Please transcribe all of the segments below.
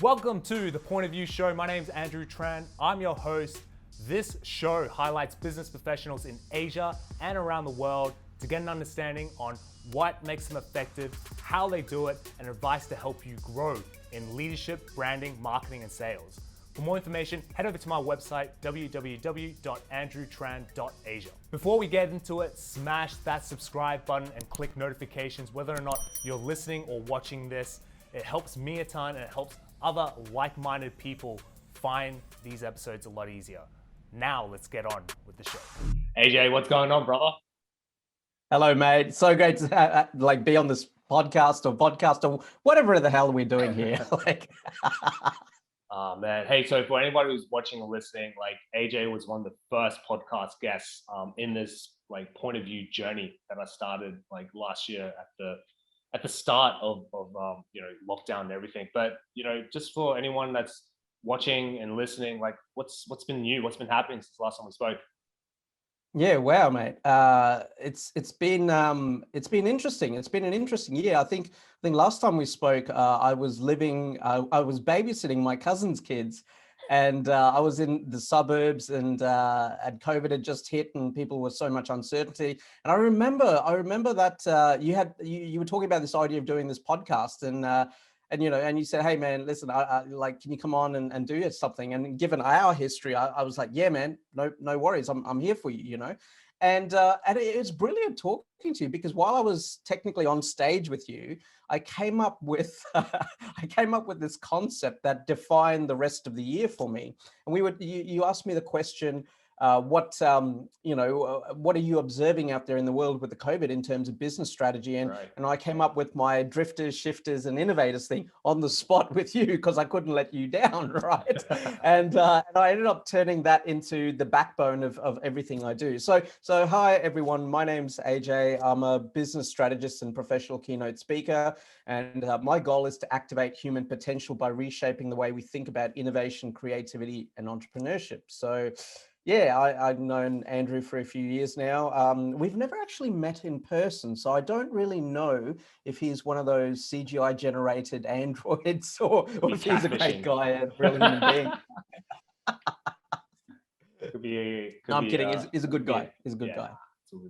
Welcome to the Point of View Show. My name's Andrew Tran. I'm your host. This show highlights business professionals in Asia and around the world to get an understanding on what makes them effective, how they do it, and advice to help you grow in leadership, branding, marketing, and sales. For more information, head over to my website, www.andrewtran.asia. Before we get into it, smash that subscribe button and click notifications whether or not you're listening or watching this. It helps me a ton and it helps other like-minded people find these episodes a lot easier. Now let's get on with the show. AJ, what's going on, brother? Hello, mate. So great to be on this podcast or whatever the hell we're doing here. Oh man. Hey, so for anybody who's watching or listening, AJ was one of the first podcast guests in this point of view journey that I started last year at the start of lockdown and everything. But just for anyone that's watching and listening, what's been new? What's been happening since the last time we spoke? Yeah, wow, mate. It's been interesting. It's been an interesting year. I think last time we spoke, I was babysitting my cousin's kids, and I was in the suburbs, and COVID had just hit, and people were so much uncertainty. And I remember that you were talking about this idea of doing this podcast, and you said, hey man, listen, I can you come on and do something? And given our history, I was like, yeah, man, no worries. I'm here for you, And it was brilliant talking to you, because while I was technically on stage with you, I came up with this concept that defined the rest of the year for me. And you asked me the question, what are you observing out there in the world with the COVID in terms of business strategy? And right. And I came up with my drifters, shifters, and innovators thing on the spot with you, because I couldn't let you down, right? and I ended up turning that into the backbone of everything I do. So hi everyone, my name's AJ. I'm a business strategist and professional keynote speaker, and my goal is to activate human potential by reshaping the way we think about innovation, creativity, and entrepreneurship. So yeah, I've known Andrew for a few years now. We've never actually met in person, so I don't really know if he's one of those CGI generated androids or if he's a great guy, a real human being. I'm kidding. He's a good guy. He's a good guy.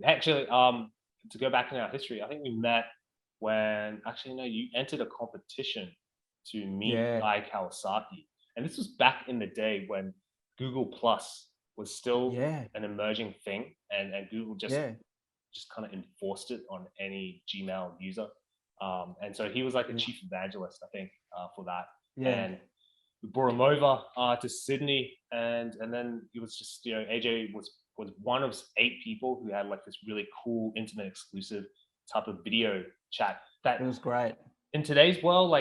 Actually, to go back in our history, I think we met when you entered a competition to meet Guy Kawasaki, and this was back in the day when Google Plus was still an emerging thing, and Google just kind of enforced it on any Gmail user. And so he was like a chief evangelist, I think, for that. And we brought him over to Sydney, and then he was just, AJ was one of 8 people who had this really cool internet exclusive type of video chat. That it was great. In today's world,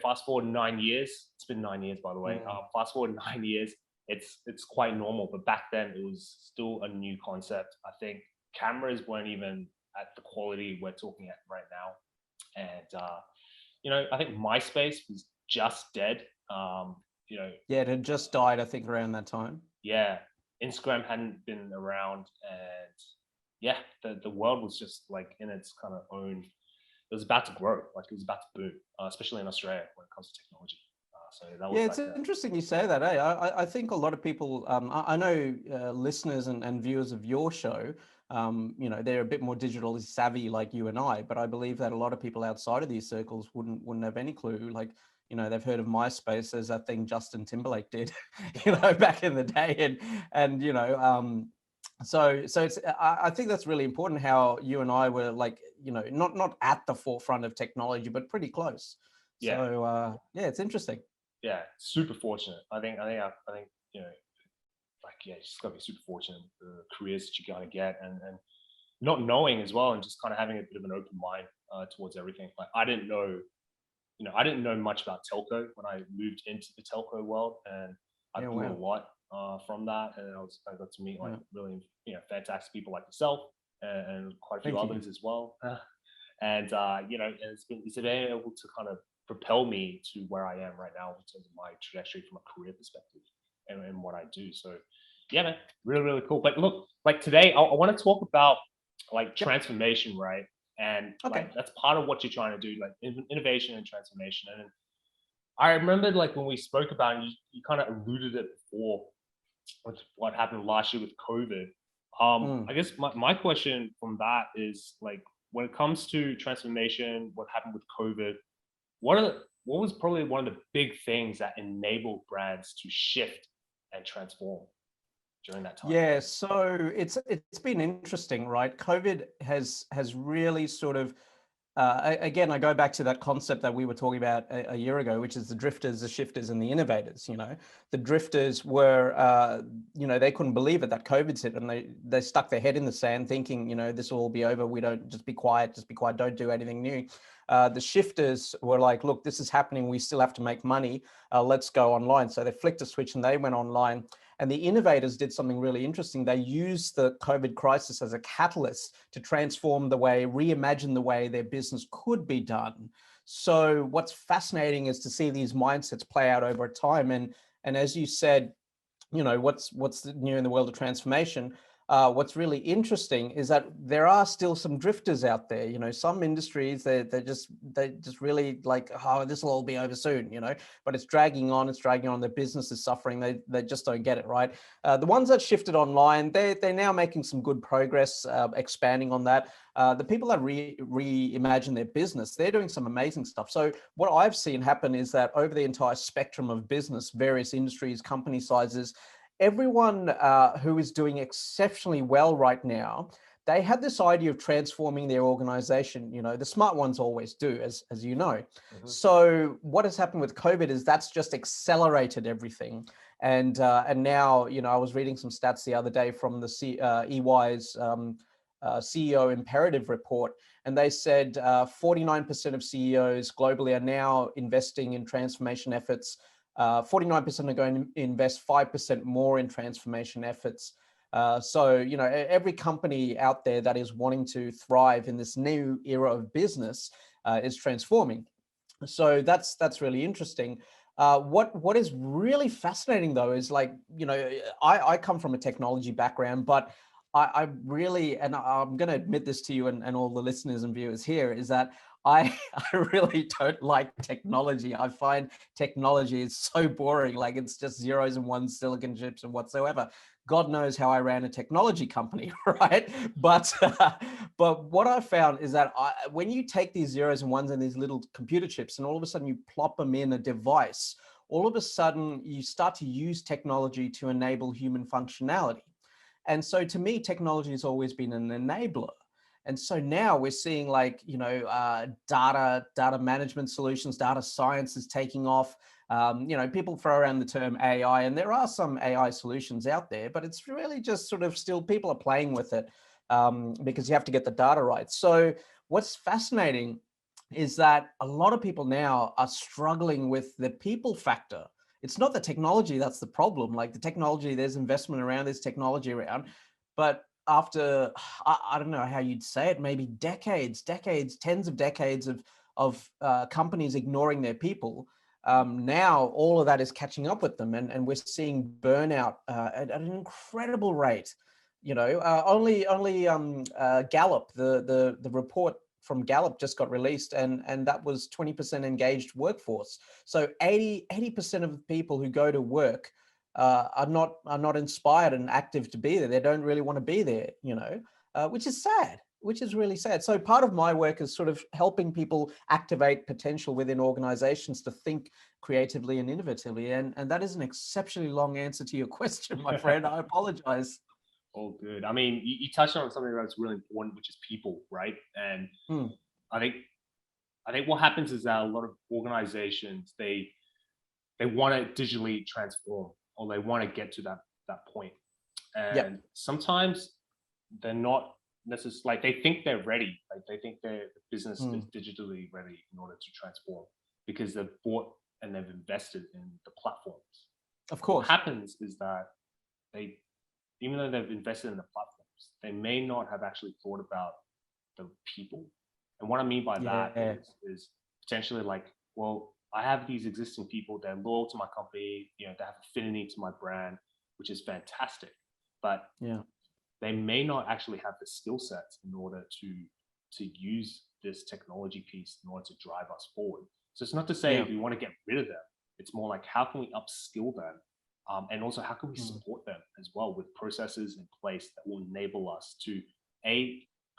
fast forward 9 years. It's been 9 years, by the way. Fast forward 9 years. It's quite normal, but back then it was still a new concept. I think cameras weren't even at the quality we're talking at right now. And I think MySpace was just dead. It had just died, I think, around that time. Yeah, Instagram hadn't been around, and the world was just in its kind of own. It was about to grow, it was about to boom, especially in Australia when it comes to technology. So that was it's interesting you say that. I think a lot of people, I know listeners and viewers of your show, they're a bit more digitally savvy like you and I, but I believe that a lot of people outside of these circles wouldn't have any clue. They've heard of MySpace as that thing Justin Timberlake did, back in the day, so it's. I think that's really important how you and I were not at the forefront of technology, but pretty close. Yeah. So it's interesting. Yeah, super fortunate. I think you just gotta be super fortunate with the careers that you gotta get, and not knowing as well, and just kind of having a bit of an open mind towards everything. I didn't know much about telco when I moved into the telco world, and I grew a lot from that, and I got to meet really fantastic people like yourself and quite a few others as well. And it's been able to kind of propel me to where I am right now in terms of my trajectory from a career perspective and what I do. So yeah, man, really, really cool. But look, today I want to talk about transformation, right? And that's part of what you're trying to do, innovation and transformation. And I remember like when we spoke about it, you kind of alluded it before with what happened last year with COVID. I guess my question from that is like, when it comes to transformation, what happened with COVID, what was probably one of the big things that enabled brands to shift and transform during that time? Yeah, so it's been interesting, right? COVID has really sort of again, I go back to that concept that we were talking about a year ago, which is the drifters, the shifters, and the innovators. The drifters were, they couldn't believe it that COVID's hit, and they stuck their head in the sand, thinking, this will all be over. We don't just be quiet, don't do anything new. The shifters were like, look, this is happening. We still have to make money. Let's go online. So they flicked a switch and they went online. And the innovators did something really interesting. They used the COVID crisis as a catalyst to transform the way, reimagine the way their business could be done. So what's fascinating is to see these mindsets play out over time. And as you said, what's new in the world of transformation? What's really interesting is that there are still some drifters out there. Some industries, they just really like, oh, this will all be over soon, but it's dragging on. The business is suffering. They just don't get it, right? The ones that shifted online, they're now making some good progress, expanding on that. The people that reimagine their business, they're doing some amazing stuff. So what I've seen happen is that over the entire spectrum of business, various industries, company sizes, everyone who is doing exceptionally well right now, they had this idea of transforming their organization. The smart ones always do, as you know. Mm-hmm. So what has happened with COVID is that's just accelerated everything. And now, I was reading some stats the other day from the EY's CEO Imperative report, and they said 49% of CEOs globally are now investing in transformation efforts. 49% are going to invest 5% more in transformation efforts. So, every company out there that is wanting to thrive in this new era of business is transforming. So that's really interesting. What is really fascinating though is like, I come from a technology background, but I really, and I'm going to admit this to you and all the listeners and viewers here, is that I really don't like technology. I find technology is so boring. Like it's just zeros and ones, silicon chips and whatsoever. God knows how I ran a technology company, right? But what I found is that when you take these zeros and ones and these little computer chips and all of a sudden you plop them in a device, all of a sudden you start to use technology to enable human functionality. And so to me, technology has always been an enabler. And so now we're seeing like, data management solutions, data science is taking off. People throw around the term AI, and there are some AI solutions out there, but it's really just sort of still people are playing with it because you have to get the data right. So what's fascinating is that a lot of people now are struggling with the people factor. It's not the technology that's the problem. Like the technology, there's investment around, there's technology around, but after, I don't know how you'd say it, maybe decades, tens of decades of companies ignoring their people, now all of that is catching up with them, and we're seeing burnout at an incredible rate. Only Gallup, the report from Gallup just got released, and that was 20% engaged workforce. So 80% of the people who go to work are not inspired and active to be there. They don't really want to be there, which is sad, which is really sad. So part of my work is sort of helping people activate potential within organizations to think creatively and innovatively. And that is an exceptionally long answer to your question, my friend. I apologize. Oh, good. I mean, you touched on something that's really important, which is people, right? And I think what happens is that a lot of organizations, they want to digitally transform, or they want to get to that point. And sometimes they're not necessarily, like they think they're ready. Like they think their business is digitally ready in order to transform because they've bought and they've invested in the platforms. Of course. What happens is that even though they've invested in the platforms, they may not have actually thought about the people. And what I mean by that is potentially like, well, I have these existing people, they're loyal to my company, they have affinity to my brand, which is fantastic. But they may not actually have the skill sets in order to use this technology piece in order to drive us forward. So it's not to say Yeah. we want to get rid of them. It's more like, how can we upskill them? And also, how can we support them as well with processes in place that will enable us to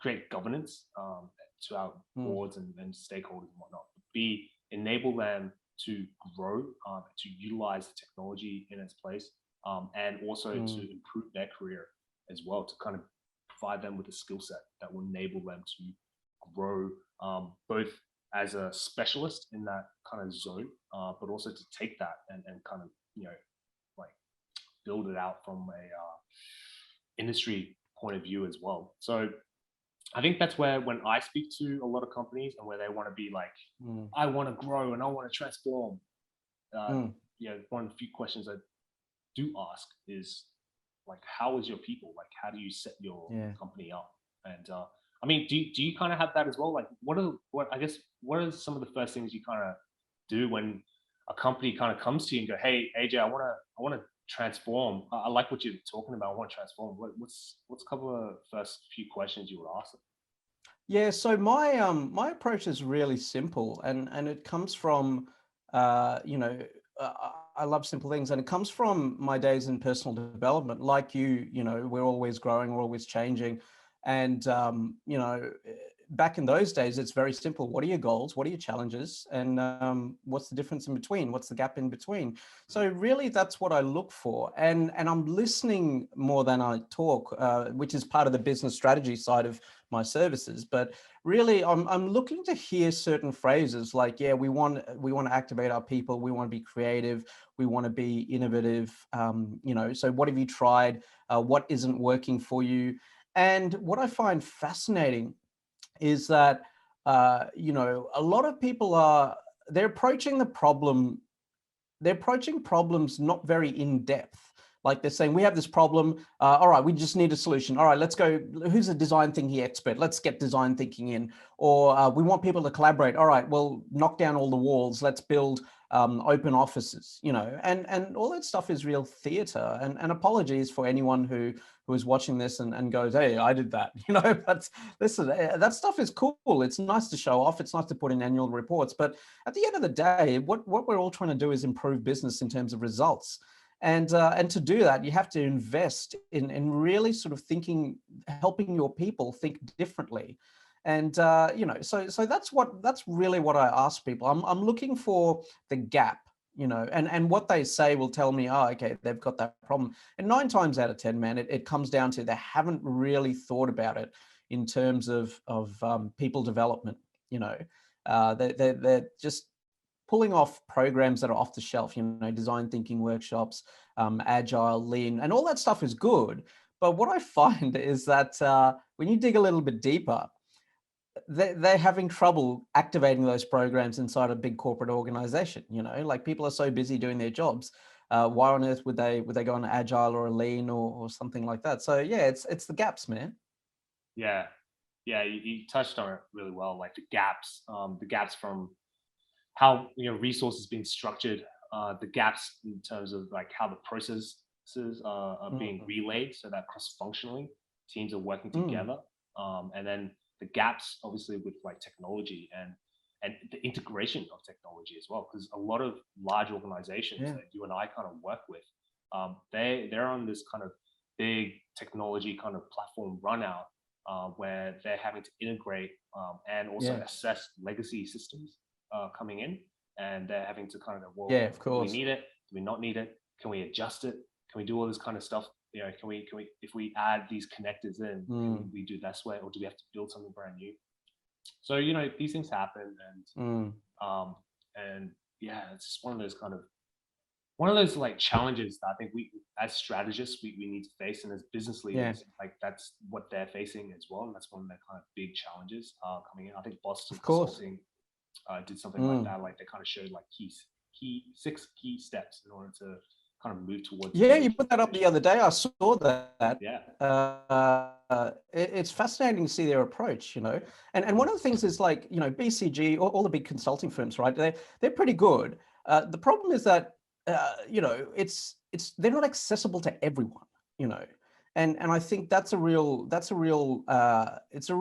create governance to our boards and stakeholders and whatnot. B, enable them to grow, to utilize the technology in its place, and also to improve their career as well, to kind of provide them with a skill set that will enable them to grow both as a specialist in that kind of zone, but also to take that and kind of, like build it out from a industry point of view as well. So I think that's where, when I speak to a lot of companies and where they want to be like, I want to grow and I want to transform, one of the few questions I do ask is like, how is your people? Like, how do you set your company up? And I mean, do you kind of have that as well? Like, what are some of the first things you kind of do when a company kind of comes to you and go, hey, AJ, I want to transform. I like what you're talking about. I want to transform. What's a couple of first few questions you would ask them? Yeah, so my approach is really simple, and it comes from I love simple things, and it comes from my days in personal development. Like we're always growing, we're always changing, and back in those days, it's very simple. What are your goals? What are your challenges? And what's the difference in between? What's the gap in between? So really, that's what I look for. And I'm listening more than I talk, which is part of the business strategy side of my services. But really, I'm looking to hear certain phrases like, yeah, we want to activate our people. We want to be creative. We want to be innovative. So what have you tried? What isn't working for you? And what I find fascinating is that, a lot of people they're approaching problems not very in depth. Like they're saying, we have this problem. All right, we just need a solution. All right, let's go. Who's a design thinking expert? Let's get design thinking in. Or we want people to collaborate. All right, well, knock down all the walls. Let's build open offices, and all that stuff is real theater. And apologies for anyone who is watching this and goes, hey, I did that, but listen, that stuff is cool. It's nice to show off. It's nice to put in annual reports. But at the end of the day, what we're all trying to do is improve business in terms of results. And to do that, you have to invest in really sort of helping your people think differently. And so that's really what I ask people. I'm looking for the gap, and what they say will tell me, oh, okay, they've got that problem. And 9 times out of 10, man, it comes down to they haven't really thought about it in terms of people development. They're just pulling off programs that are off the shelf, design thinking workshops, agile, lean, and all that stuff is good. But what I find is that when you dig a little bit deeper, they're having trouble activating those programs inside a big corporate organization. Like people are so busy doing their jobs. Why on earth would they go on agile or a lean or something like that? So yeah, it's the gaps, man. Yeah, you touched on it really well. Like the gaps from how resources being structured, the gaps in terms of like how the processes are being relayed, so that cross-functionally teams are working together, and then the gaps obviously with like technology and the integration of technology as well, because a lot of large organizations that you and I kind of work with, they're on this kind of big technology kind of platform run out, where they're having to integrate and also assess legacy systems coming in, and they're having to kind of, well, of course, do we need it? Do we not need it? Can we adjust it? Can we do all this kind of stuff? Can we if we add these connectors in, can we do this way, or do we have to build something brand new? So these things happen, and yeah, it's just one of those like challenges that I think we as strategists we need to face, and as business leaders, like that's what they're facing as well, and that's one of their kind of big challenges coming in. I think Boston Consulting did something like that. Like they kind of showed like 6 key steps in order to kind of move towards. Yeah, you put that up the other day. I saw that. Yeah. It's fascinating to see their approach, And one of the things is like, BCG, all the big consulting firms, right? They're pretty good. The problem is that, they're not accessible to everyone, And I think it's a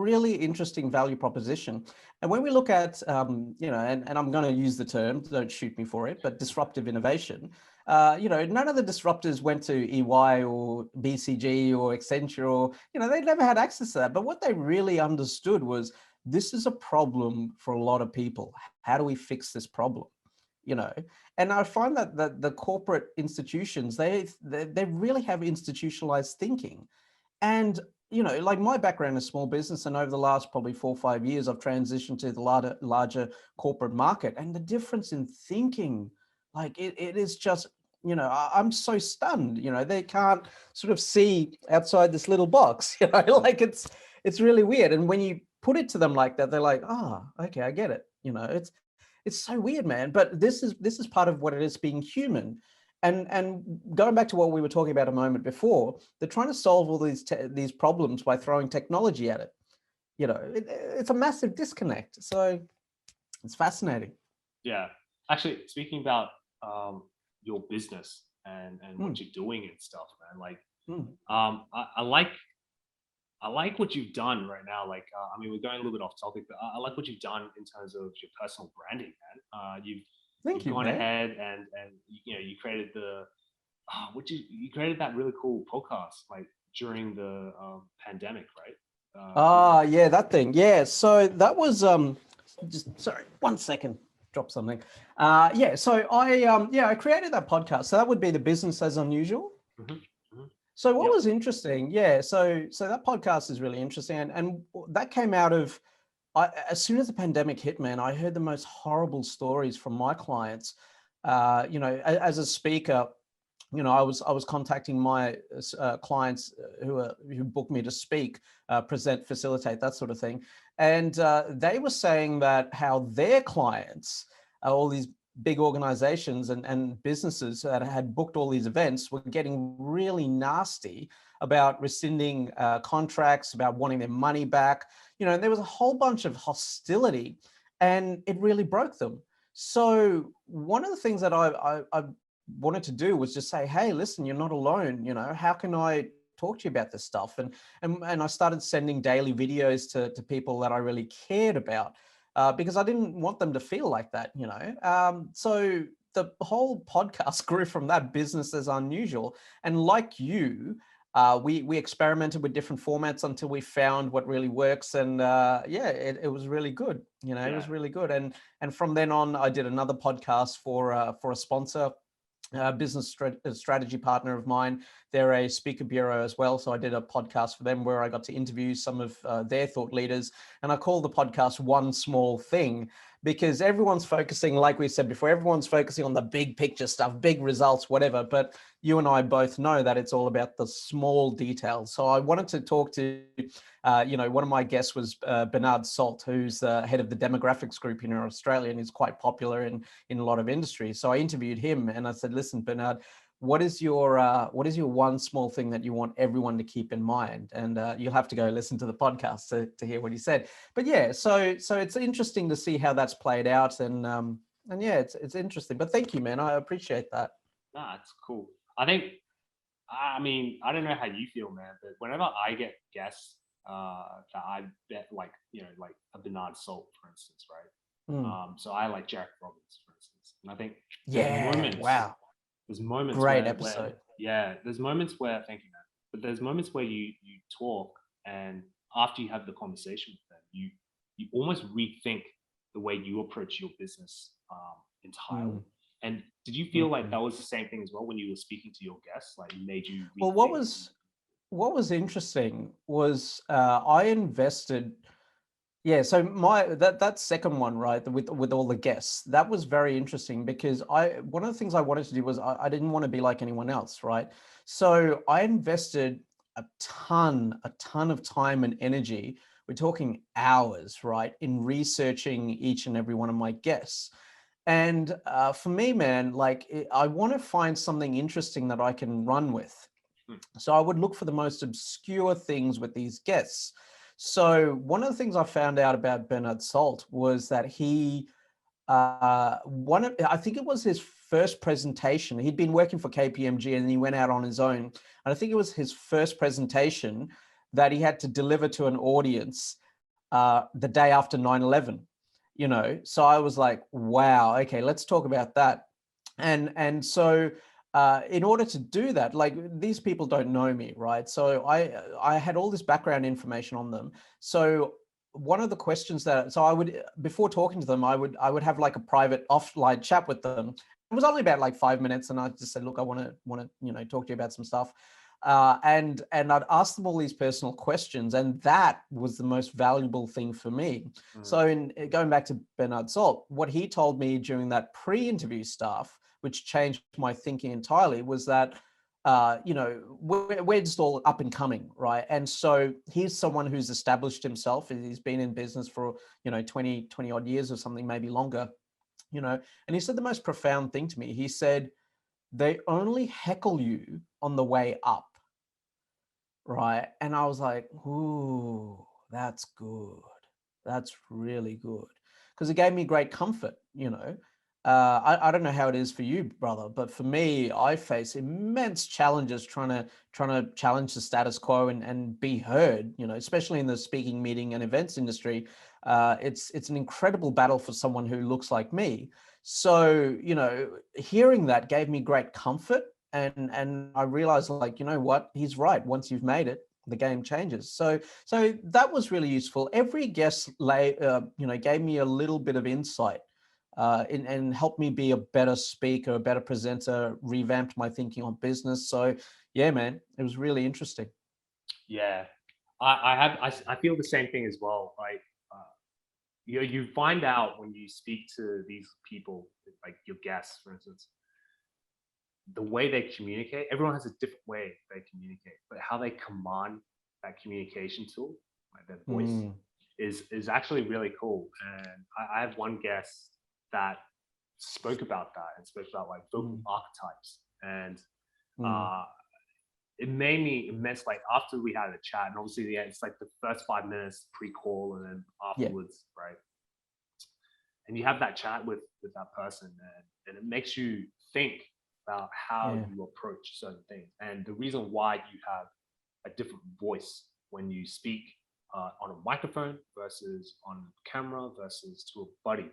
really interesting value proposition. And when we look at, and I'm going to use the term, don't shoot me for it, but disruptive innovation, none of the disruptors went to EY or BCG or Accenture, or, they never had access to that. But what they really understood was, this is a problem for a lot of people. How do we fix this problem? And I find that the corporate institutions, they really have institutionalized thinking. And, like my background is small business, and over the last probably 4 or 5 years, I've transitioned to the larger corporate market. And the difference in thinking, like it is just, I'm so stunned, they can't sort of see outside this little box, like it's really weird. And when you put it to them like that, they're like, okay, I get it. It's so weird, man. But this is part of what it is being human. And going back to what we were talking about a moment before, they're trying to solve all these problems by throwing technology at it. It's a massive disconnect. So it's fascinating. Yeah. Actually, speaking about your business and what you're doing and stuff, man, like, I like what you've done right now. Like, we're going a little bit off topic, but I like what you've done in terms of your personal branding, man. You've gone ahead and you created you created that really cool podcast like during the pandemic, right? Yeah, that thing. Yeah, so that was just sorry, 1 second, drop something. So I created that podcast. So that would be the Business as Unusual. So what was interesting, so that podcast is really interesting, and that came out of, as soon as the pandemic hit, man, I heard the most horrible stories from my clients. As a speaker, I was contacting my clients who booked me to speak, present, facilitate, that sort of thing, and they were saying that how their clients, all these big organizations and businesses that had booked all these events, were getting really nasty about rescinding contracts, about wanting their money back. And there was a whole bunch of hostility, and it really broke them. So one of the things that I wanted to do was just say, hey, listen, you're not alone. How can I talk to you about this stuff? And I started sending daily videos to people that I really cared about. Because I didn't want them to feel like that, So the whole podcast grew from that, Business as Unusual. And like you, we experimented with different formats until we found what really works. And it was really good. It was really good. And from then on, I did another podcast for a sponsor, business strategy partner of mine. They're a speaker bureau as well. So I did a podcast for them where I got to interview some of their thought leaders. And I call the podcast One Small Thing, because everyone's focusing, like we said before, everyone's focusing on the big picture stuff, big results, whatever. But you and I both know that it's all about the small details. So I wanted to talk to, one of my guests was Bernard Salt, who's the head of the demographics group here in Australia, and he's quite popular in a lot of industries. So I interviewed him and I said, listen, Bernard, what is your one small thing that you want everyone to keep in mind? And you'll have to go listen to the podcast to hear what he said. But yeah, so it's interesting to see how that's played out, and it's interesting. But thank you, man. I appreciate that. Nah, it's cool. I think, I don't know how you feel, man, but whenever I get guests that I bet, like a Bernard Salt, for instance, right? So I like Jack Robbins, for instance, and I think there's moments great episode. There's moments where, thank you, man, but there's moments where you talk, and after you have the conversation with them, you almost rethink the way you approach your business entirely. And did you feel like that was the same thing as well when you were speaking to your guests? Like, it made you rethink? Well, what was interesting was I invested. Yeah, so that second one, right, with all the guests, that was very interesting, because one of the things I wanted to do was I didn't want to be like anyone else, right? So I invested a ton of time and energy. We're talking hours, right, in researching each and every one of my guests. And for me, man, I want to find something interesting that I can run with. So I would look for the most obscure things with these guests. So one of the things I found out about Bernard Salt was that he I think it was his first presentation. He'd been working for KPMG and he went out on his own. And I think it was his first presentation that he had to deliver to an audience the day after 9/11, So I was like, wow, okay, let's talk about that. And so in order to do that, like, these people don't know me, right? So I had all this background information on them. So one of the questions so I would, before talking to them, I would have like a private offline chat with them. It was only about like 5 minutes, and I just said, look, I want to talk to you about some stuff. And I'd ask them all these personal questions, and that was the most valuable thing for me. So in going back to Bernard Salt, what he told me during that pre-interview stuff, which changed my thinking entirely, was that we're just all up and coming, right? And so he's someone who's established himself. He's been in business for 20 odd years or something, maybe longer, and he said the most profound thing to me. He said, they only heckle you on the way up, right? And I was like, ooh, that's good. That's really good. Because it gave me great comfort, I don't know how it is for you, brother, but for me, I face immense challenges trying to challenge the status quo and be heard, especially in the speaking, meeting and events industry. It's an incredible battle for someone who looks like me. So, hearing that gave me great comfort, and I realized, like, what, he's right. Once you've made it, the game changes. So that was really useful. Every guest gave me a little bit of insight and helped me be a better speaker, a better presenter, revamped my thinking on business. So yeah, man, it was really interesting. Yeah, I feel the same thing as well. Like, you find out when you speak to these people, like your guests, for instance, the way they communicate. Everyone has a different way they communicate, but how they command that communication tool, like their voice, is actually really cool. And I have one guest that spoke about that and spoke about like vocal archetypes, and it made me immense. Like, after we had a chat, and obviously it's like the first 5 minutes pre-call, and then afterwards, right? And you have that chat with that person, and it makes you think about how you approach certain things, and the reason why you have a different voice when you speak on a microphone versus on camera versus to a buddy.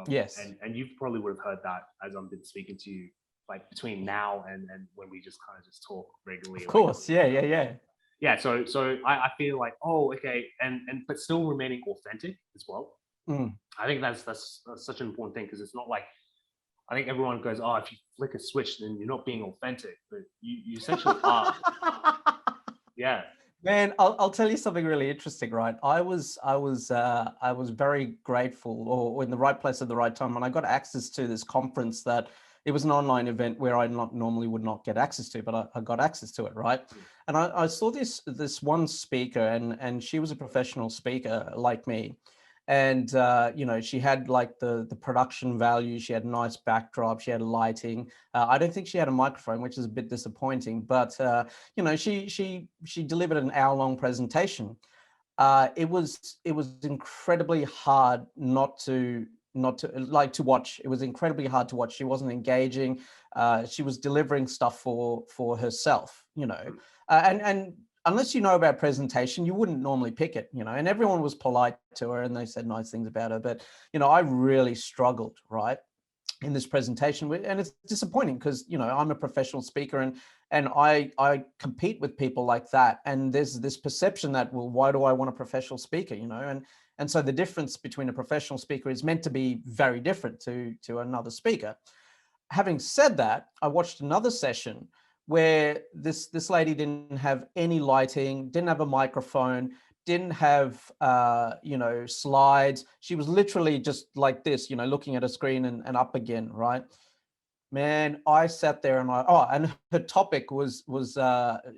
Yes. And you probably would have heard that as I've been speaking to you, like between now and when we just kind of just talk regularly. Of course. Like, yeah. So I feel like, oh, okay. And but still remaining authentic as well. I think that's such an important thing, because it's not like, I think everyone goes, oh, if you flick a switch, then you're not being authentic, but you essentially are. Yeah. Man, I'll tell you something really interesting, right? I was very grateful, or in the right place at the right time, when I got access to this conference. That it was an online event where I normally would not get access to, but I got access to it, right? And I saw this one speaker, and she was a professional speaker like me. And, she had like the production value. She had a nice backdrop. She had lighting. I don't think she had a microphone, which is a bit disappointing, but, she delivered an hour-long presentation. It was incredibly hard not to like to watch. It was incredibly hard to watch. She wasn't engaging. She was delivering stuff for herself, and unless you know about presentation, you wouldn't normally pick it, and everyone was polite to her and they said nice things about her. But, I really struggled, right, in this presentation. And it's disappointing because, I'm a professional speaker, and I compete with people like that. And there's this perception that, well, why do I want a professional speaker, and so the difference between a professional speaker is meant to be very different to another speaker. Having said that, I watched another session where this lady didn't have any lighting, didn't have a microphone, didn't have slides. She was literally just like this, looking at a screen and up again, right? Man, I sat there and her topic was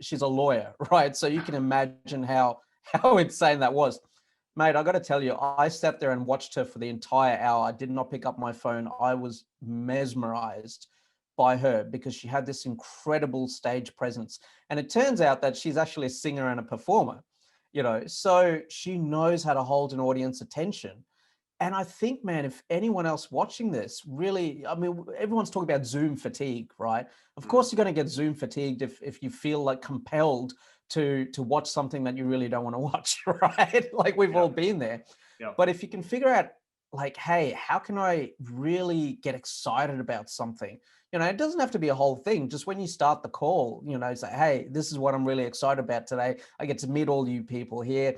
she's a lawyer, right? So you can imagine how insane that was. Mate, I got to tell you, I sat there and watched her for the entire hour. I did not pick up my phone. I was mesmerized by her because she had this incredible stage presence. And it turns out that she's actually a singer and a performer, so she knows how to hold an audience attention. And I think, man, if anyone else watching this really, I mean, everyone's talking about Zoom fatigue, right? Of course, you're going to get Zoom fatigued if you feel like compelled to watch something that you really don't want to watch, right? Like we've all been there. But if you can figure out like, hey, how can I really get excited about something? You know, it doesn't have to be a whole thing. Just when you start the call, you know, say, hey, this is what I'm really excited about today. I get to meet all you people here.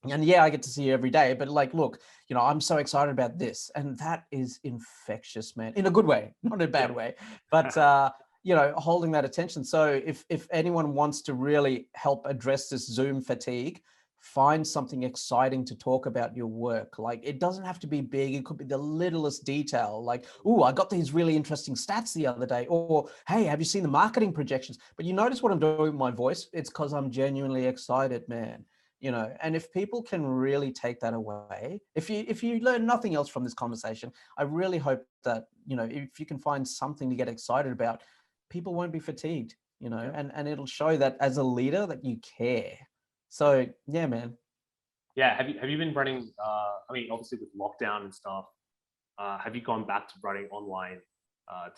And yeah, I get to see you every day, but like, look, you know, I'm so excited about this. And that is infectious, man, in a good way, not in a bad way, but, you know, holding that attention. So if anyone wants to really help address this Zoom fatigue, find something exciting to talk about your work. Like it doesn't have to be big. It could be the littlest detail. Like, oh, I got these really interesting stats the other day. Or, hey, have you seen the marketing projections? But you notice what I'm doing with my voice? It's because I'm genuinely excited, man. You know, and if people can really take that away, if you learn nothing else from this conversation, I really hope that, you know, if you can find something to get excited about, people won't be fatigued, you know, and it'll show that as a leader that you care. So yeah, man. Yeah. Have you been running, I mean, obviously with lockdown and stuff, have you gone back to running online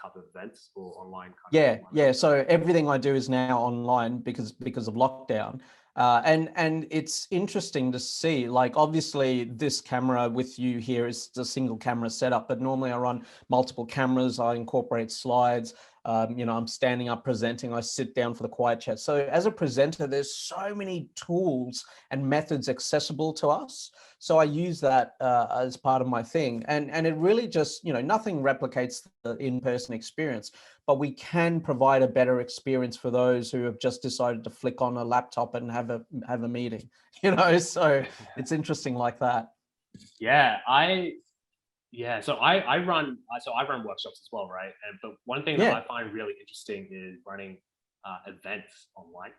type of events or online Yeah. So everything I do is now online because of lockdown. And it's interesting to see, like, obviously this camera with you here is a single camera setup, but normally I run multiple cameras. I incorporate slides. You know, I'm standing up presenting, I sit down for the quiet chat. So as a presenter, there's so many tools and methods accessible to us. So I use that as part of my thing. And it really just, you know, nothing replicates the in-person experience, but we can provide a better experience for those who have just decided to flick on a laptop and have a meeting, you know. So it's interesting like that. So I run workshops as well, right? But one thing that I find really interesting is running events online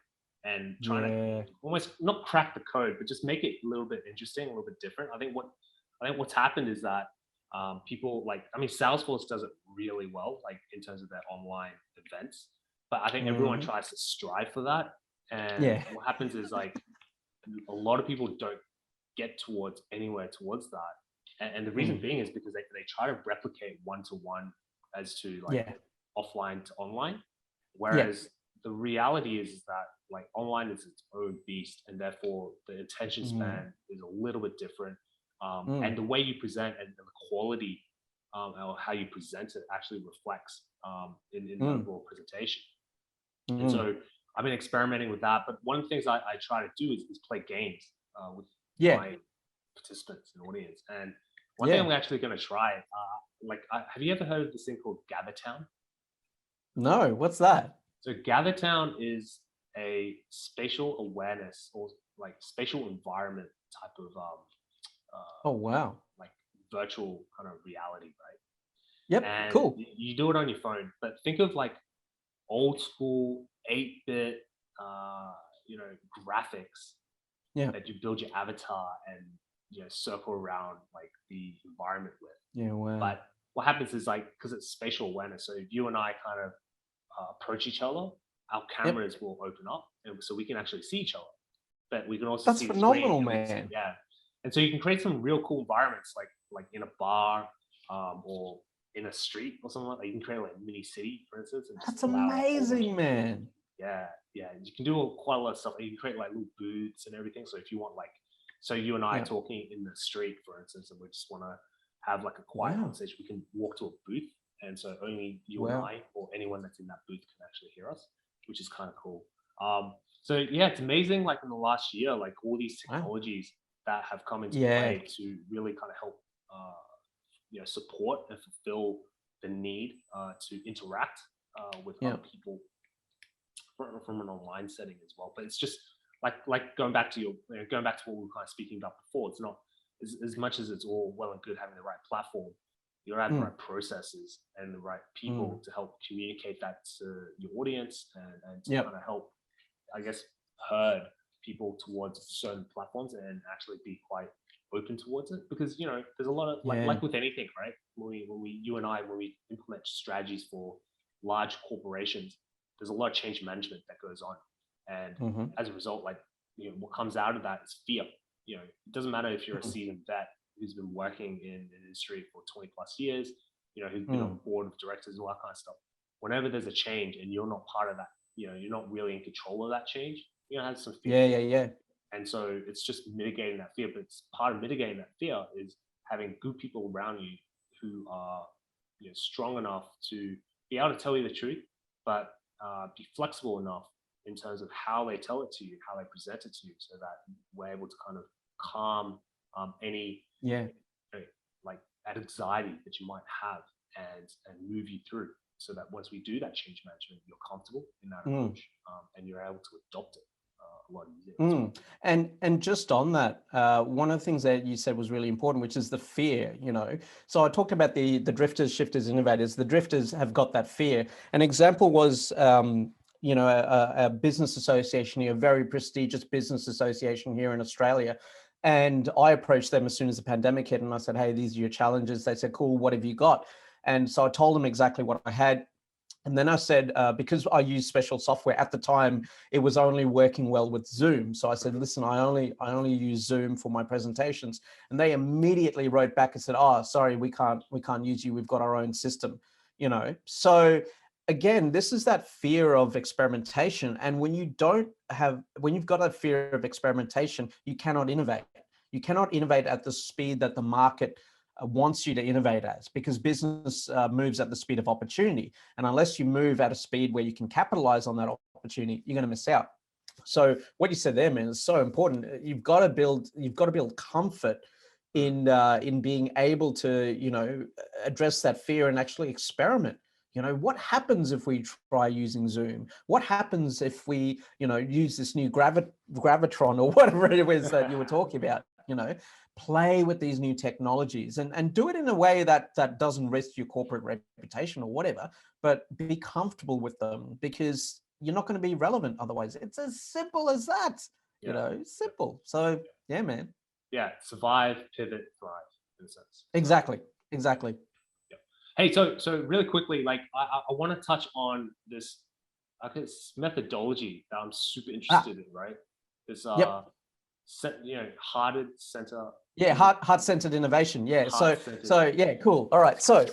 and trying to almost not crack the code, but just make it a little bit interesting, a little bit different. I think what's happened is that people like, I mean, Salesforce does it really well, like in terms of their online events, but I think everyone tries to strive for that. And what happens is like a lot of people don't get anywhere towards that. And the reason being is because they try to replicate one-to-one as to like offline to online. Whereas the reality is that like online is its own beast, and therefore the attention span is a little bit different. And the way you present and the quality or how you present it actually reflects in the overall presentation. And so I've been experimenting with that. But one of the things I try to do is play games with my participants and audience. And one thing I'm actually going to try, have you ever heard of this thing called GatherTown? No, what's that? So GatherTown is a spatial awareness or like spatial environment type of oh wow, like virtual kind of reality, right? Yep, And cool. You do it on your phone, but think of like old school 8-bit you know, graphics that you build your avatar and, you know, circle around like the environment with. Yeah, wow. But what happens is like, because it's spatial awareness, so if you and I kind of approach each other, our cameras will open up, and so we can actually see each other. But we can also see the phenomenal, screen. man. And so you can create some real cool environments, like in a bar or in a street or something like that. You can create like a mini city, for instance. And That's amazing, man. Yeah. You can do quite a lot of stuff. You can create like little booths and everything. So if you want, like, so you and I talking in the street, for instance, and we just want to have like a quiet conversation, we can walk to a booth, and so only you and I or anyone that's in that booth can actually hear us, which is kind of cool. So yeah, it's amazing. Like in the last year, like all these technologies that have come into play to really kind of help, you know, support and fulfill the need to interact with other people from an online setting as well. But it's just like going back to what we were kind of speaking about before. It's not as much as it's all well and good having the right platform. You have the right processes and the right people to help communicate that to your audience and to kind of help, I guess, herd people towards certain platforms and actually be quite open towards it. Because, you know, there's a lot of like with anything, right? When we implement strategies for large corporations, there's a lot of change management that goes on, and as a result, like, you know, what comes out of that is fear. You know, it doesn't matter if you're a seasoned vet who's been working in the industry for 20 plus years, who's been on board of directors and all that kind of stuff. Whenever there's a change and you're not part of that, you're not really in control of that change, have some fear. Yeah. And so it's just mitigating that fear. But it's part of mitigating that fear is having good people around you who are strong enough to be able to tell you the truth, but be flexible enough in terms of how they tell it to you, how they present it to you, so that we're able to kind of calm any like that anxiety that you might have and move you through, so that once we do that change management, you're comfortable in that approach and you're able to adopt it a lot easier. And just on that, one of the things that you said was really important, which is the fear. So I talked about the drifters, shifters, innovators. The drifters have got that fear. An example was a business association here, a very prestigious business association here in Australia. And I approached them as soon as the pandemic hit, and I said, hey, these are your challenges. They said, cool, what have you got? And so I told them exactly what I had. And then I said, because I use special software at the time, it was only working well with Zoom. So I said, listen, I only use Zoom for my presentations. And they immediately wrote back and said, oh, sorry, we can't use you. We've got our own system, So again, this is that fear of experimentation. And when you've got that fear of experimentation, you cannot innovate. You cannot innovate at the speed that the market wants you to innovate as, because business moves at the speed of opportunity. And unless you move at a speed where you can capitalize on that opportunity, you're going to miss out. So what you said there, man, is so important. You've got to build comfort in being able to, address that fear and actually experiment. What happens if we try using Zoom? What happens if we, use this new Gravitron or whatever it is that you were talking about, play with these new technologies and do it in a way that doesn't risk your corporate reputation or whatever, but be comfortable with them, because you're not going to be relevant otherwise. It's as simple as that, simple. So yeah, man. Yeah. Survive, pivot, thrive, in a sense. Exactly. Yeah. Hey, so really quickly, like I want to touch on this, methodology that I'm super interested in, right? This hearted center. Yeah, heart-centered innovation. Yeah. So yeah, cool. All right. So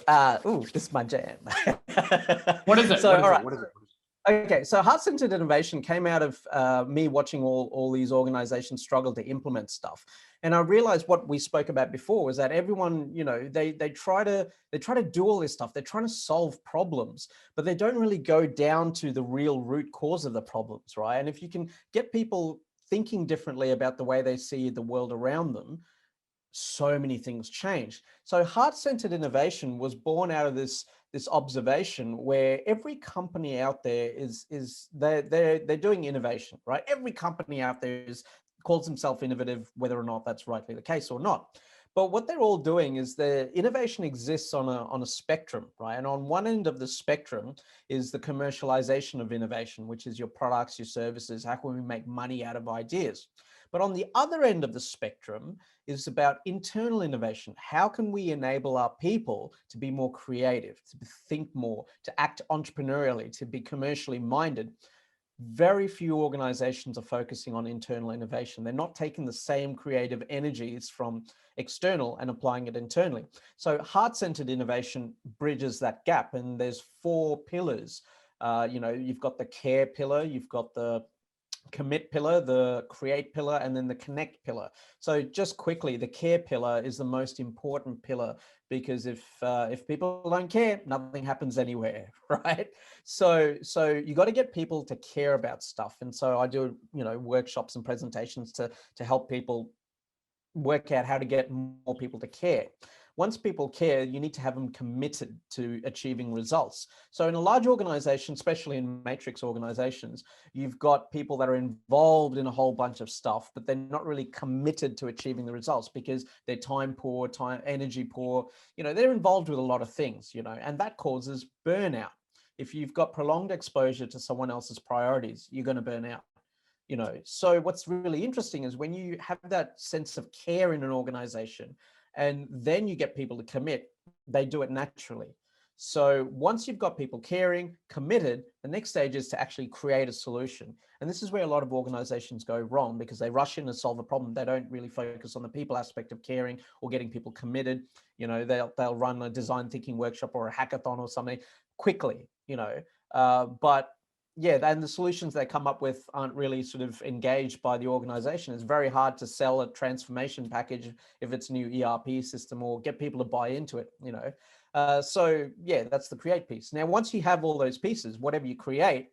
this is my jam. What is it? What is it? Okay, so heart-centered innovation came out of me watching all these organizations struggle to implement stuff. And I realized what we spoke about before was that everyone, they try to do all this stuff. They're trying to solve problems, but they don't really go down to the real root cause of the problems, right? And if you can get people thinking differently about the way they see the world around them, so many things change. So heart-centered innovation was born out of this observation where every company out there they're doing innovation, right? Every company out there calls themselves innovative, whether or not that's rightly the case or not. But what they're all doing is the innovation exists on a spectrum, right? And on one end of the spectrum is the commercialization of innovation, which is your products, your services. How can we make money out of ideas? But on the other end of the spectrum is about internal innovation. How can we enable our people to be more creative, to think more, to act entrepreneurially, to be commercially minded? Very few organizations are focusing on internal innovation. They're not taking the same creative energies from external and applying it internally. So heart-centered innovation bridges that gap. And there's 4 pillars. You've got the care pillar, you've got the commit pillar, the create pillar, and then the connect pillar. So just quickly, the care pillar is the most important pillar, because if people don't care, nothing happens anywhere, right? So you got to get people to care about stuff. And so I do, workshops and presentations to help people work out how to get more people to care. Once people care, you need to have them committed to achieving results. So in a large organization, especially in matrix organizations, you've got people that are involved in a whole bunch of stuff, but they're not really committed to achieving the results because they're time poor, energy poor. They're involved with a lot of things, and that causes burnout. If you've got prolonged exposure to someone else's priorities, you're going to burn out. So what's really interesting is when you have that sense of care in an organization, and then you get people to commit, they do it naturally. So once you've got people caring, committed, the next stage is to actually create a solution. And this is where a lot of organizations go wrong, because they rush in to solve a problem. They don't really focus on the people aspect of caring or getting people committed. You know, they'll run a design thinking workshop or a hackathon or something quickly, you know, but yeah, and the solutions they come up with aren't really sort of engaged by the organization. It's very hard to sell a transformation package if it's a new ERP system or get people to buy into it, you know. So yeah, that's the create piece. Now, once you have all those pieces, whatever you create,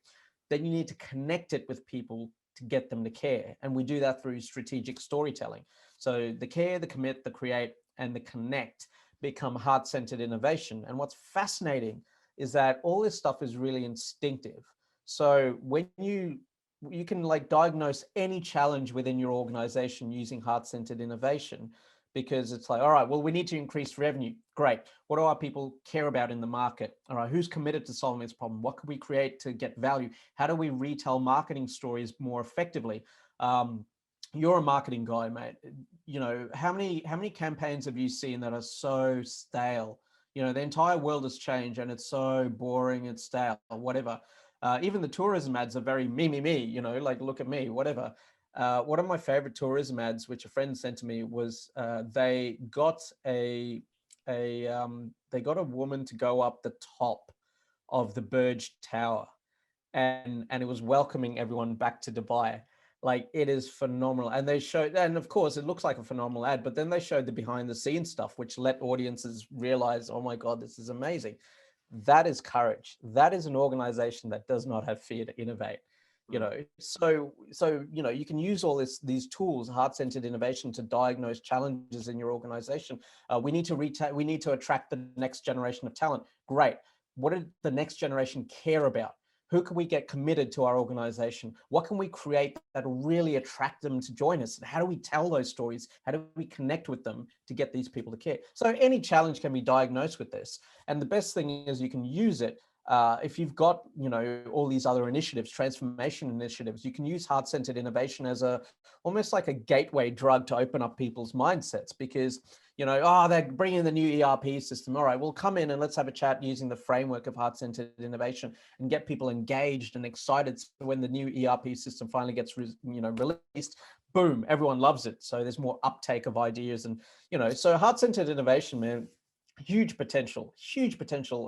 then you need to connect it with people to get them to care. And we do that through strategic storytelling. So the care, the commit, the create, and the connect become heart-centered innovation. And what's fascinating is that all this stuff is really instinctive. So when you can like diagnose any challenge within your organization using heart-centered innovation, because it's like, all right, well, we need to increase revenue. Great. What do our people care about in the market? All right, who's committed to solving this problem? What can we create to get value? How do we retell marketing stories more effectively? You're a marketing guy, mate. You know, how many campaigns have you seen that are so stale? You know, the entire world has changed and it's so boring and stale or whatever. Even the tourism ads are very me, you know, like, look at me, whatever. One of my favorite tourism ads, which a friend sent to me, was they got a woman to go up the top of the Burj Tower, and it was welcoming everyone back to Dubai. Like, it is phenomenal. And they showed, and of course it looks like a phenomenal ad, but then they showed the behind the scenes stuff, which let audiences realize, oh my God, this is amazing. That is courage. That is an organization that does not have fear to innovate. You know, so you know, you can use all these tools, heart-centered innovation, to diagnose challenges in your organization. We need to attract the next generation of talent. Great. What did the next generation care about? Who can we get committed to our organization? What can we create that will really attract them to join us? And how do we tell those stories? How do we connect with them to get these people to care? So any challenge can be diagnosed with this. And the best thing is you can use it. If you've got, you know, all these other initiatives, transformation initiatives, you can use heart-centered innovation as almost like a gateway drug to open up people's mindsets, because, you know, oh, they're bringing the new ERP system. All right, we'll come in and let's have a chat using the framework of heart-centered innovation and get people engaged and excited. So when the new ERP system finally gets, released, boom, everyone loves it. So there's more uptake of ideas, and, you know, so heart-centered innovation, man, huge potential.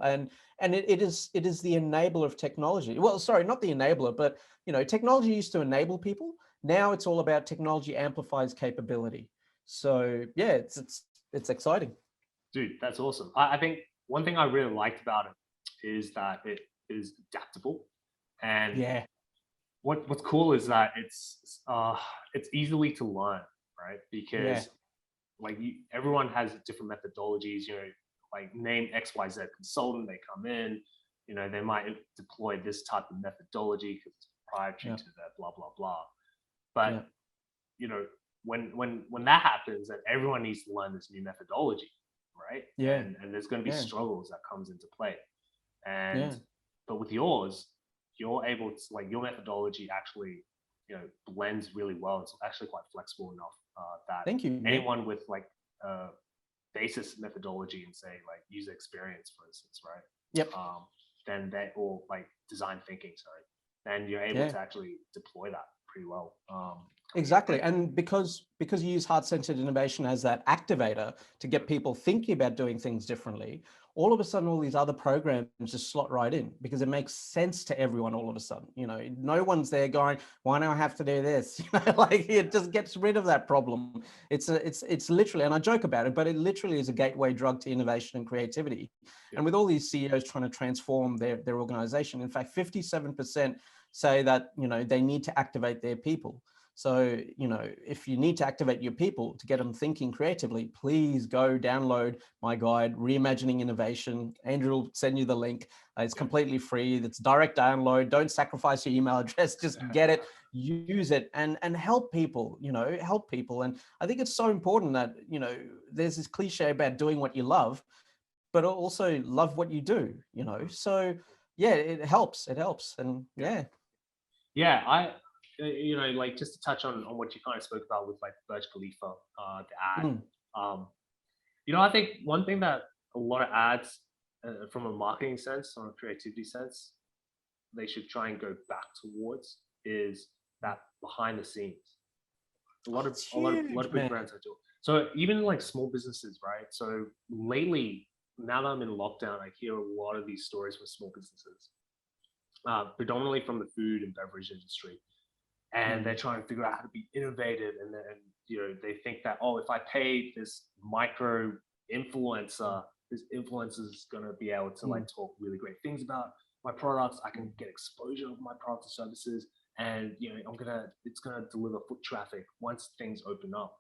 And it is the enabler of technology. Well, sorry, not the enabler, but, you know, technology used to enable people. Now it's all about technology amplifies capability. So yeah, it's exciting. Dude, that's awesome. I think one thing I really liked about it is that it is adaptable, and Yeah, what's cool is that it's easily to learn, right? yeah, Because like everyone has different methodologies. You know, like name XYZ consultant, they come in, you know, they might deploy this type of methodology because it's proprietary yeah, to that, blah blah blah. But yeah, you know, when that happens, then everyone needs to learn this new methodology, right? yeah, And there's going to be yeah, struggles that comes into play. And yeah. but with yours, you're able to, like, your methodology actually, you know, blends really well. It's actually quite flexible enough that Thank you, man. anyone with like basis methodology and say like user experience, for instance, right? Yep. Then they, or like design thinking, sorry, then you're able Yeah. to actually deploy that pretty well. Exactly. And because you use heart-centered innovation as that activator to get people thinking about doing things differently, all of a sudden all these other programs just slot right in because it makes sense to everyone all of a sudden. You know, no one's there going, why do I have to do this? You know, like, it just gets rid of that problem. It's literally, and I joke about it, but it literally is a gateway drug to innovation and creativity. Yeah. And with all these CEOs trying to transform their organization, in fact, 57% say that, you know, they need to activate their people. So, you know, if you need to activate your people to get them thinking creatively, please go download my guide, Reimagining Innovation. Andrew will send you the link. It's completely free. It's direct download. Don't sacrifice your email address. Just get it, use it, and help people, you know, help people. And I think it's so important that, you know, there's this cliche about doing what you love, but also love what you do, you know? So yeah, it helps. And yeah. Yeah, you know, like, just to touch on what you kind of spoke about with like Burj Khalifa, the ad. Mm, Um, you know, I think one thing that a lot of ads from a marketing sense, from a creativity sense, they should try and go back towards is that behind the scenes. A lot of It's a lot of a lot huge, of big man. brands are doing. So even like small businesses, right? So lately, now that I'm in lockdown, I hear a lot of these stories from small businesses, predominantly from the food and beverage industry, and they're trying to figure out how to be innovative, and then they think that, oh, if I pay this micro influencer, this influencer is going to be able to like talk really great things about my products. I can get exposure of my products and services, and it's gonna deliver foot traffic once things open up.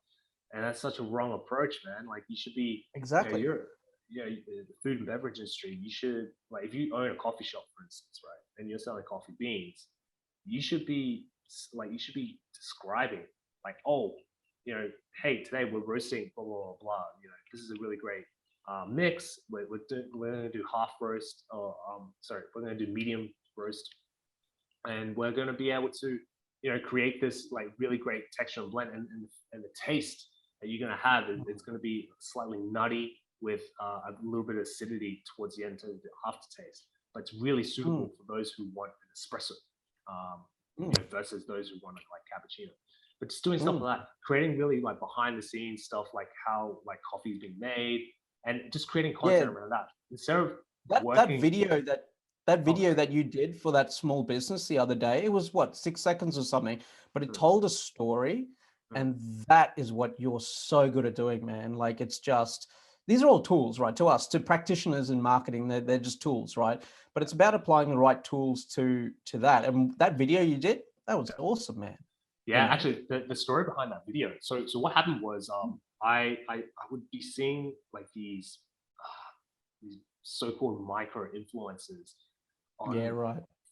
And that's such a wrong approach, man. Like you should be, Exactly. the food and beverage industry. You should, like, if you own a coffee shop, for instance, right, and you're selling coffee beans, you should be describing like, oh, hey, today we're roasting blah blah blah blah. This is a really great mix. We're going to do half roast, or sorry, we're going to do medium roast, and we're going to be able to create this like really great texture and blend, and the taste that you're going to have it's going to be slightly nutty with a little bit of acidity towards the end to the aftertaste, but it's really suitable for those who want an espresso, versus those who want like cappuccino. But just doing stuff like that, creating really like behind the scenes stuff, like how like coffee is being made, and just creating content around that instead of that video that you did for that small business the other day, it was what, 6 seconds or something, but it told a story. And that is what you're so good at doing, man. Like, it's just, these are all tools, right? To us, to practitioners in marketing, they're just tools, right? But it's about applying the right tools to that. And that video you did, that was awesome, man. Yeah, actually, the story behind that video. So what happened was, I would be seeing like these so-called micro influencers on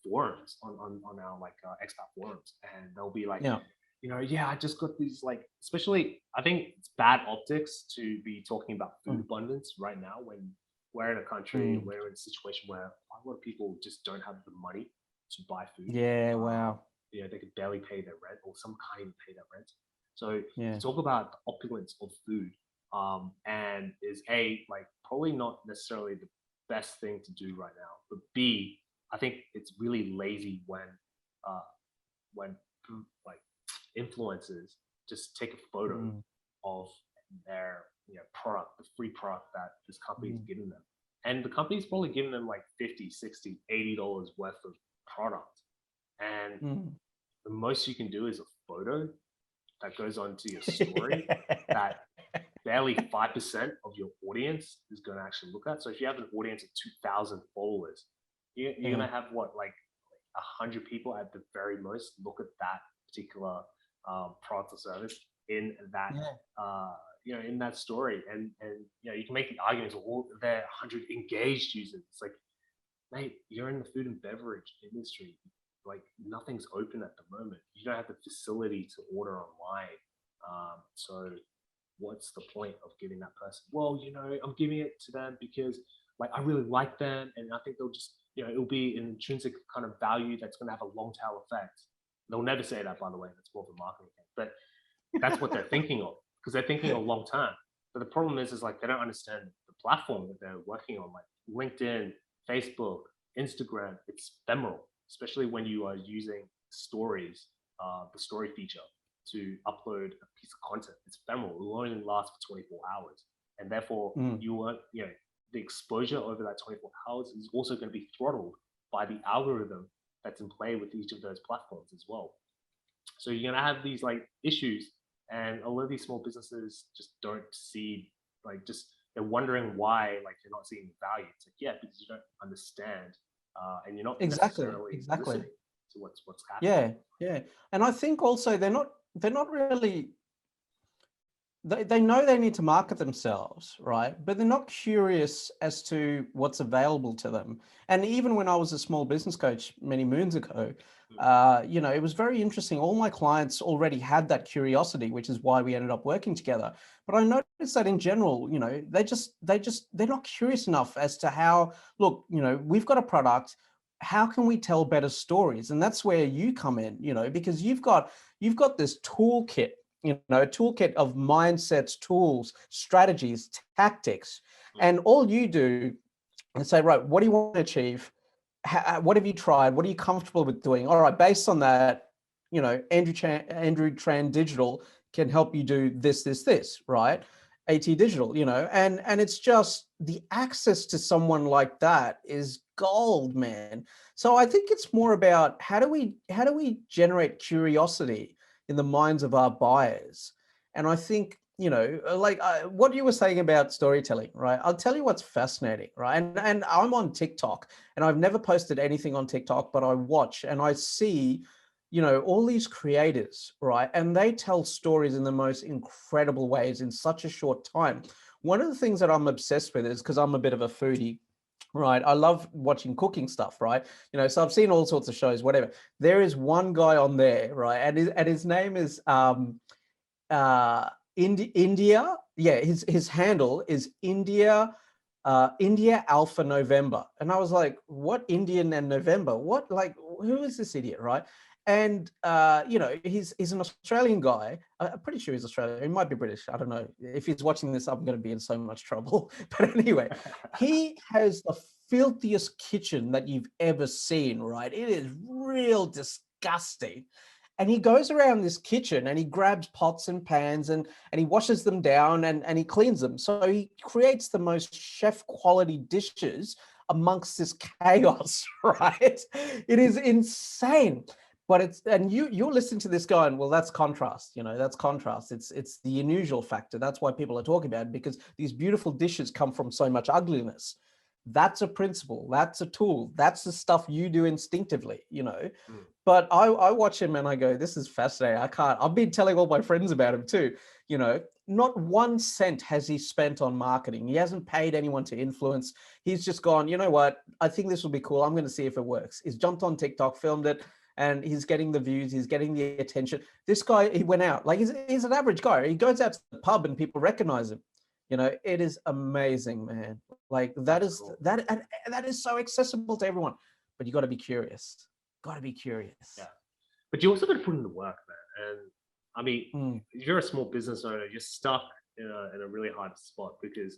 forums, on our like expat forums, and they'll be like, I just got these, like, especially I think it's bad optics to be talking about food abundance right now when we're in a country, we're in a situation where a lot of people just don't have the money to buy food. Wow. They could barely pay their rent, or some can't even pay their rent. So to talk about the opulence of food, and is like probably not necessarily the best thing to do right now, but B, I think it's really lazy when like influencers just take a photo of their product, the free product that this company is giving them, and the company's probably giving them like $50, $60, $80 worth of product, and the most you can do is a photo that goes onto your story that barely 5% of your audience is going to actually look at. So if you have an audience of 2,000 followers, you're going to have what, like 100 people at the very most look at that particular product or service in that in that story, and you can make the arguments of all their 100 engaged users. It's like, mate, you're in the food and beverage industry. Like, nothing's open at the moment. You don't have the facility to order online. So what's the point of giving that person? Well, I'm giving it to them because like I really like them, and I think they'll just, it'll be an intrinsic kind of value that's going to have a long tail effect. They'll never say that, by the way. That's more of a marketing thing, but that's what they're thinking of, because they're thinking of long term. But the problem is like they don't understand the platform that they're working on, like LinkedIn, Facebook, Instagram. It's ephemeral, especially when you are using stories, the story feature, to upload a piece of content. It's ephemeral. It will only last for 24 hours. And therefore, you want, the exposure over that 24 hours is also going to be throttled by the algorithm that's in play with each of those platforms as well. So you're going to have these like issues, and a lot of these small businesses just don't see, like, just they're wondering why, like, you're not seeing value. It's like, because you don't understand, and you're not necessarily listening to what's happening. Yeah. And I think also they're not really, they know they need to market themselves, right? But they're not curious as to what's available to them. And even when I was a small business coach many moons ago, it was very interesting. All my clients already had that curiosity, which is why we ended up working together. But I noticed that in general, they're not curious enough as to how, look, we've got a product. How can we tell better stories? And that's where you come in, because you've got this toolkit, a toolkit of mindsets, tools, strategies, tactics, and all you do and say, right, what do you want to achieve? What have you tried? What are you comfortable with doing? All right, based on that, Andrew Tran Digital can help you do this, right? AT Digital, and it's just the access to someone like that is gold, man. So I think it's more about how do we generate curiosity in the minds of our buyers? And I think, like what you were saying about storytelling, right? I'll tell you what's fascinating, right? And I'm on TikTok, and I've never posted anything on TikTok, but I watch and I see, all these creators, right? And they tell stories in the most incredible ways in such a short time. One of the things that I'm obsessed with is because I'm a bit of a foodie, right? I love watching cooking stuff, right? So I've seen all sorts of shows, whatever. There is one guy on there, right? And his name is India. Yeah, his handle is India Alpha November. And I was like, what Indian and November? What, like, who is this idiot, right? And he's an Australian guy. I'm pretty sure he's Australian. He might be British. I don't know. If he's watching this, I'm going to be in so much trouble. But anyway, he has the filthiest kitchen that you've ever seen, right? It is real disgusting. And he goes around this kitchen and he grabs pots and pans and he washes them down and he cleans them. So he creates the most chef quality dishes amongst this chaos, right? It is insane. But you're listening to this guy and, well, that's contrast, that's contrast. It's the unusual factor. That's why people are talking about it, because these beautiful dishes come from so much ugliness. That's a principle. That's a tool. That's the stuff you do instinctively, But I watch him and I go, this is fascinating. I've been telling all my friends about him too. Not 1 cent has he spent on marketing. He hasn't paid anyone to influence. He's just gone, you know what? I think this will be cool. I'm going to see if it works. He's jumped on TikTok, filmed it, and he's getting the views. He's getting the attention. This guy, he went out. Like, he's an average guy. He goes out to the pub and people recognize him. It is amazing, man. Like, that is cool. That is so accessible to everyone. But you got to be curious. Got to be curious. Yeah. But you also got to put in the work, man. And I mean, if you're a small business owner, you're stuck in a really hard spot because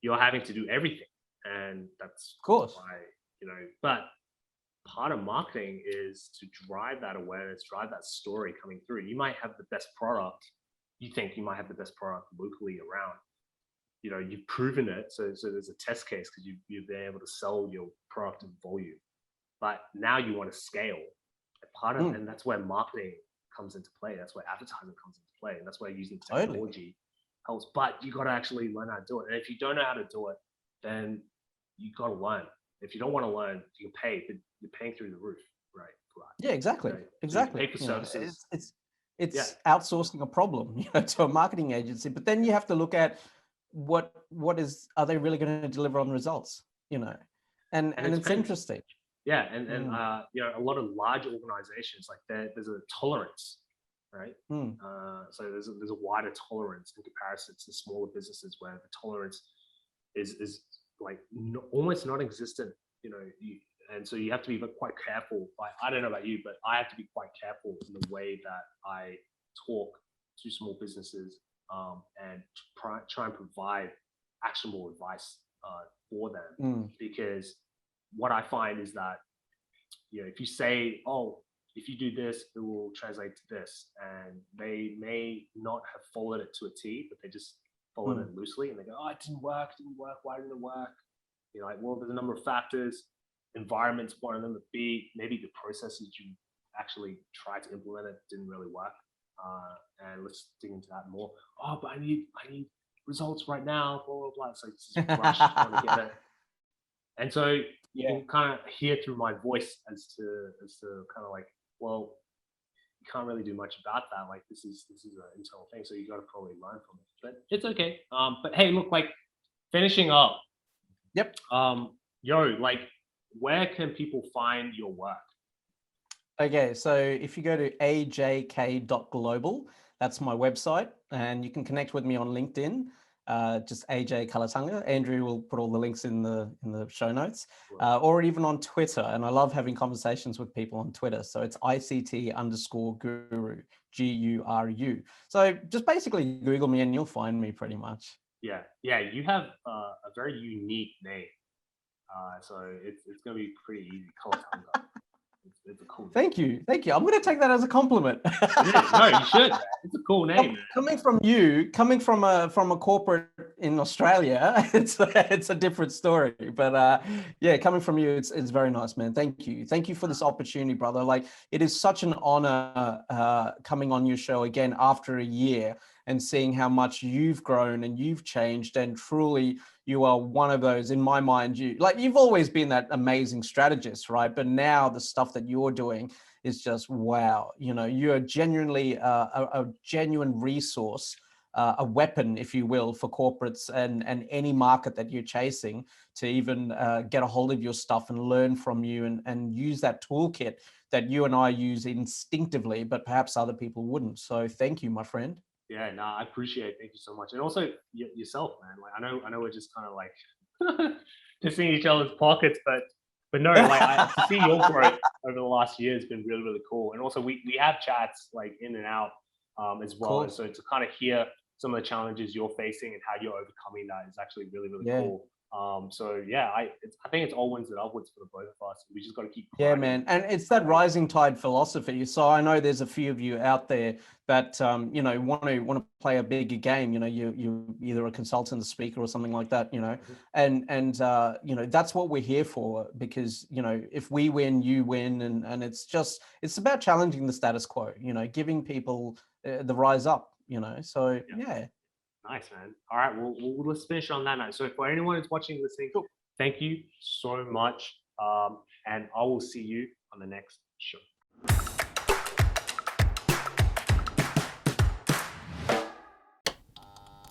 you're having to do everything. And that's of course why, but part of marketing is to drive that awareness, drive that story coming through. You might have the best product. You think you might have the best product locally around. You've proven it. So there's a test case because you've been able to sell your product in volume. But now you want to scale. And that's where marketing comes into play. That's where advertising comes into play. And that's where using technology helps. But you got to actually learn how to do it. And if you don't know how to do it, then you got to learn. If you don't want to learn, you pay, but you're paying through the roof, right? Yeah, exactly. Exactly. So you pay for services. It's outsourcing a problem, to a marketing agency. But then you have to look at are they really going to deliver on results, and it's interesting. Yeah, and a lot of large organizations, like there's a tolerance, right? So there's a wider tolerance in comparison to smaller businesses where the tolerance is like almost non-existent, and so you have to be quite careful. Like, I don't know about you, but I have to be quite careful in the way that I talk to small businesses and try and provide actionable advice for them, because what I find is that, if you say, oh, if you do this, it will translate to this, and they may not have followed it to a T, but they just followed it loosely, and they go, oh, it didn't work. Why didn't it work? Like, well, there's a number of factors. Environment's one of them. B, maybe the processes you actually tried to implement it didn't really work. And let's dig into that more. Oh, but I need results right now. Blah blah blah. It's like this rush trying to get it. And so you can kind of hear through my voice as to kind of like, well, you can't really do much about that. Like, this is an internal thing, so you got to probably learn from it. But it's okay. But hey, look, like, finishing up. Yep. Like, where can people find your work? Okay, so if you go to ajk.global, that's my website, and you can connect with me on LinkedIn. Just AJ Kulatunga. Andrew will put all the links in the show notes, or even on Twitter. And I love having conversations with people on Twitter. So it's ICT_guru, GURU. So just basically Google me and you'll find me pretty much. Yeah. You have a very unique name. So it's gonna be pretty easy. Kulatunga. It's a cool name. Thank you. I'm going to take that as a compliment. It is. No, you should. Man. It's a cool name. Coming from you, coming from a corporate in Australia, it's a different story. But yeah, coming from you, it's very nice, man. Thank you for this opportunity, brother. Like, it is such an honor coming on your show again after a year and seeing how much you've grown and you've changed, and truly you are one of those, in my mind, you've always been that amazing strategist, right? But now the stuff that you're doing is just wow. You know, you're genuinely a genuine resource, a weapon, if you will, for corporates and any market that you're chasing to even get a hold of your stuff and learn from you and use that toolkit that you and I use instinctively, but perhaps other people wouldn't. So thank you, my friend. Yeah, no, I appreciate it. Thank you so much. And also yourself, man. Like, I know we're just kind of like pissing each other's pockets, but no, like to see your growth over the last year has been really, really cool. And also we have chats like in and out as well. Cool. And so to kind of hear some of the challenges you're facing and how you're overcoming that is actually really, really cool. So yeah, I think it's all wins and upwards for the both of us. We just got to keep grinding. Yeah, man. And it's that rising tide philosophy. So I know there's a few of you out there that you know, want to play a bigger game. You know, you either a consultant, a speaker, or something like that. You know, and you know, that's what we're here for, because you know, if we win, you win, and it's about challenging the status quo. You know, giving people the rise up. You know, so yeah. Nice, man. All right, well, let's finish on that note. So for anyone who's watching, listening, thank you so much. And I will see you on the next show.